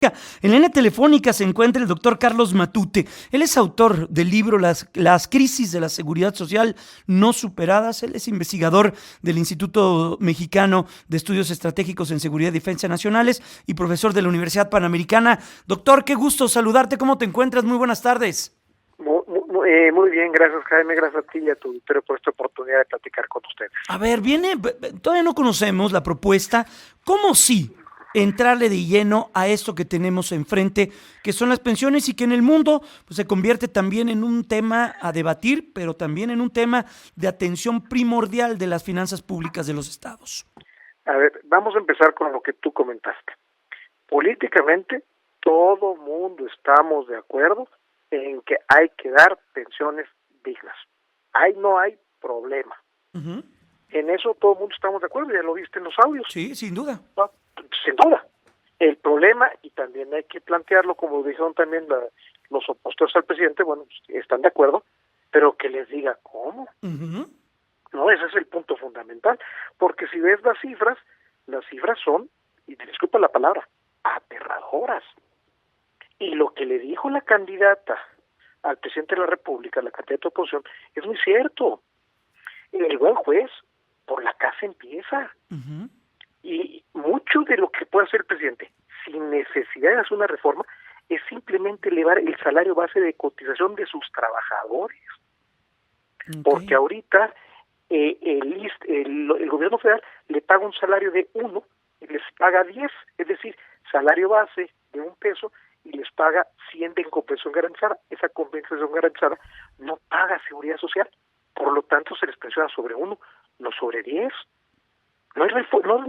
En la línea telefónica se encuentra el doctor Carlos Matute. Él es autor del libro Las crisis de la seguridad social no superadas. Él es investigador del Instituto Mexicano de Estudios Estratégicos en Seguridad y Defensa Nacionales y profesor de la Universidad Panamericana. Doctor, qué gusto saludarte. ¿Cómo te encuentras? Muy buenas tardes. Muy bien, gracias Jaime, gracias a ti y a tu auditorio por esta oportunidad de platicar con ustedes. A ver, todavía no conocemos la propuesta. ¿Cómo sí entrarle de lleno a esto que tenemos enfrente, que son las pensiones y que en el mundo pues, se convierte también en un tema a debatir, pero también en un tema de atención primordial de las finanzas públicas de los estados? A ver, vamos a empezar con lo que tú comentaste. Políticamente, todo mundo estamos de acuerdo en que hay que dar pensiones dignas. Ahí no hay problema. Uh-huh. En eso todo el mundo estamos de acuerdo, ya lo viste en los audios. Sí, sin duda. No, sin duda. El problema, y también hay que plantearlo, como dijeron también los opositores al presidente, bueno, están de acuerdo, pero que les diga cómo. Uh-huh. No, ese es el punto fundamental, porque si ves las cifras son, y disculpa la palabra, aterradoras. Y lo que le dijo la candidata al presidente de la República, la candidata de oposición, es muy cierto. El buen juez, por la casa empieza. Uh-huh. Y mucho de lo que puede hacer el presidente, sin necesidad de hacer una reforma, es simplemente elevar el salario base de cotización de sus trabajadores. Okay. Porque ahorita el gobierno federal le paga un salario de 1 y les paga 10, es decir, salario base de $1 y les paga 100 de compensación garantizada. Esa compensación garantizada no paga seguridad social, por lo tanto se les pensiona sobre 1, no sobre 10. No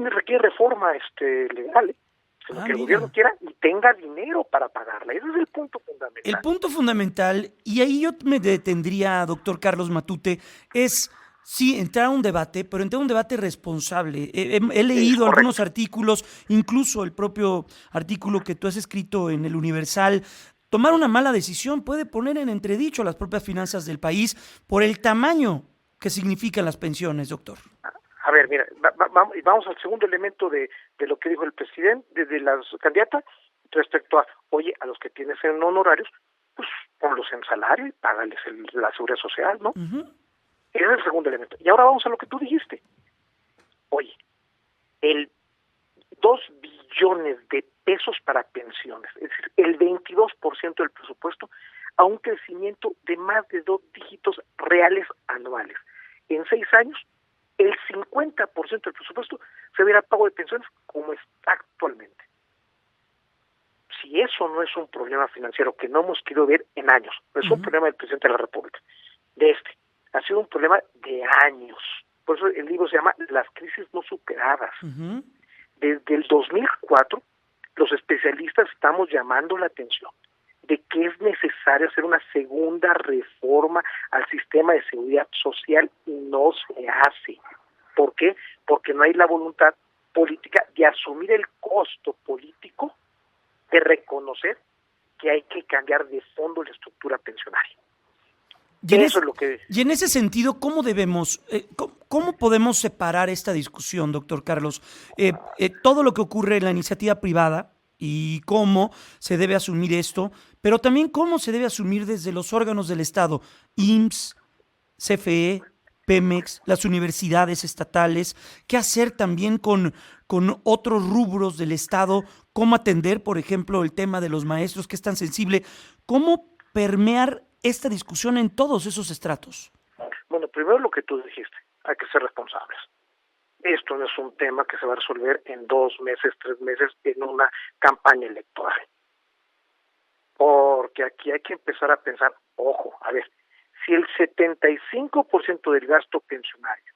requiere reforma legal, sino que el gobierno quiera y tenga dinero para pagarla. Ese es el punto fundamental. El punto fundamental, y ahí yo me detendría, doctor Carlos Matute, es sí entrar a un debate, pero entrar a un debate responsable. He leído algunos artículos, incluso el propio artículo que tú has escrito en El Universal. Tomar una mala decisión puede poner en entredicho las propias finanzas del país por el tamaño que significan las pensiones, doctor. A ver, mira, vamos al segundo elemento de lo que dijo el presidente, de la candidata, respecto a, oye, a los que tienes en honorarios, pues ponlos en salario y págales la seguridad social, ¿no? Uh-huh. Ese es el segundo elemento. Y ahora vamos a lo que tú dijiste. Oye, el 2 billones de pesos para pensiones, es decir, el 22% del presupuesto, a un crecimiento de más de 2 dígitos reales anuales. En 6 años, el 50% del presupuesto se verá pago de pensiones como está actualmente. Si eso no es un problema financiero que no hemos querido ver en años, no es un problema del presidente de la República, ha sido un problema de años. Por eso el libro se llama Las crisis no superadas. Uh-huh. Desde el 2004, los especialistas estamos llamando la atención de que es necesario hacer una segunda reforma al sistema de seguridad social y no se hace. ¿Por qué? Porque no hay la voluntad política de asumir el costo político de reconocer que hay que cambiar de fondo la estructura pensionaria. Eso es lo que... Y en ese sentido, ¿cómo cómo podemos separar esta discusión, doctor Carlos? Todo lo que ocurre en la iniciativa privada y cómo se debe asumir esto, pero también cómo se debe asumir desde los órganos del Estado, IMSS, CFE, Pemex, las universidades estatales, qué hacer también con otros rubros del Estado, cómo atender, por ejemplo, el tema de los maestros, que es tan sensible, cómo permear esta discusión en todos esos estratos. Bueno, primero lo que tú dijiste, hay que ser responsables. Esto no es un tema que se va a resolver en 2 meses, 3 meses en una campaña electoral. Porque aquí hay que empezar a pensar, ojo, a ver, si el 75% del gasto pensionario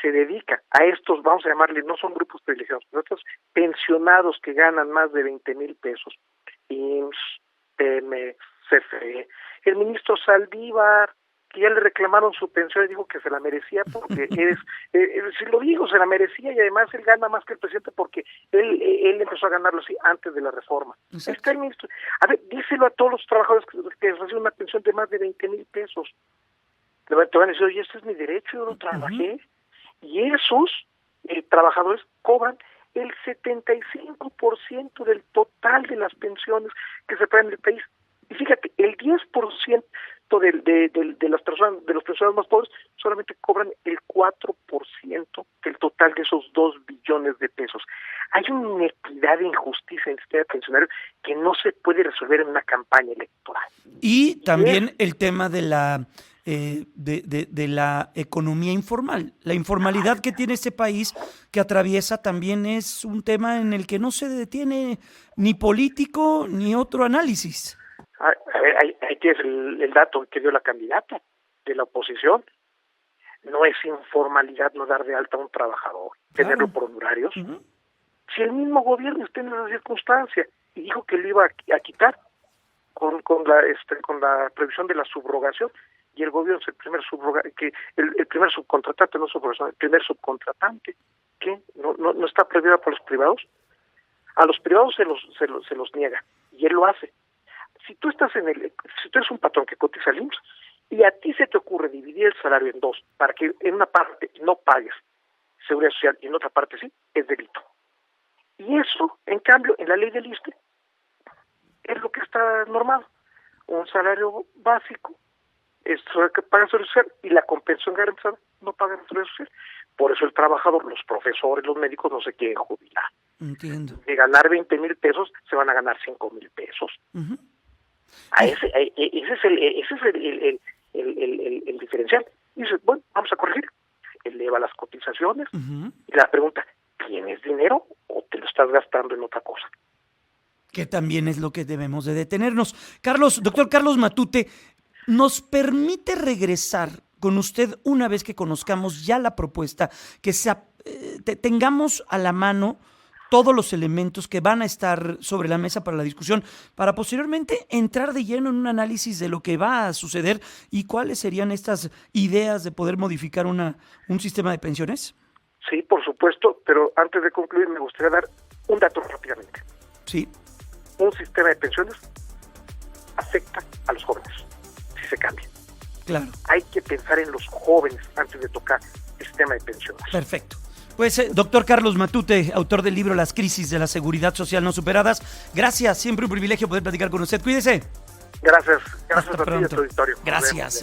se dedica a estos, vamos a llamarle, no son grupos privilegiados, pero estos pensionados que ganan más de 20,000 pesos, IMSS, Pemex, CFE, el ministro Saldívar, que ya le reclamaron su pensión y dijo que se la merecía porque si lo dijo, se la merecía y además él gana más que el presidente porque él empezó a ganarlo así antes de la reforma. Está el ministro. A ver, díselo a todos los trabajadores que reciben una pensión de más de 20,000 pesos. Te van a decir, oye, este es mi derecho, yo lo trabajé. Y esos trabajadores cobran el 75% del total de las pensiones que se pagan en el país. Y fíjate, el 10% de las personas, de los pensionados más pobres, solamente cobran el 4% del total de esos 2 billones de pesos. Hay una inequidad e injusticia en el sistema pensionario que no se puede resolver en una campaña electoral. Y también el tema de la economía informal. La informalidad que tiene este país que atraviesa también es un tema en el que no se detiene ni político ni otro análisis. A ver, ahí tienes el dato que dio la candidata de la oposición. No es informalidad no dar de alta a un trabajador, tenerlo por honorarios. Uh-huh. Si el mismo gobierno está en esa circunstancia y dijo que lo iba a quitar con la previsión de la subrogación, y el gobierno es el primer subcontratante, no subrogación, el primer subcontratante, que no está prohibida por los privados. A los privados se los niega, y él lo hace. Si tú eres un patrón que cotiza al IMSS y a ti se te ocurre dividir el salario en 2 para que en una parte no pagues seguridad social y en otra parte sí, es delito. Y eso, en cambio, en la ley del ISSSTE es lo que está normado. Un salario básico es lo que paga seguridad social y la compensación garantizada no paga seguridad social. Por eso el trabajador, los profesores, los médicos no se quieren jubilar. Entiendo. De ganar 20,000 pesos se van a ganar 5,000 pesos. Uh-huh. Ese es el diferencial. Y dices, bueno, vamos a corregir. Eleva las cotizaciones. Uh-huh. Y la pregunta, ¿tienes dinero o te lo estás gastando en otra cosa? Que también es lo que debemos de detenernos. Doctor Carlos Matute, ¿nos permite regresar con usted una vez que conozcamos ya la propuesta, que tengamos a la mano todos los elementos que van a estar sobre la mesa para la discusión, para posteriormente entrar de lleno en un análisis de lo que va a suceder y cuáles serían estas ideas de poder modificar un sistema de pensiones? Sí, por supuesto, pero antes de concluir me gustaría dar un dato rápidamente. Sí. Un sistema de pensiones afecta a los jóvenes, si se cambia. Claro. Hay que pensar en los jóvenes antes de tocar el sistema de pensiones. Perfecto. Pues, doctor Carlos Matute, autor del libro Las crisis de la seguridad social no superadas, gracias, siempre un privilegio poder platicar con usted. Cuídese. Gracias a ti y a tu pronto. auditorio. Gracias.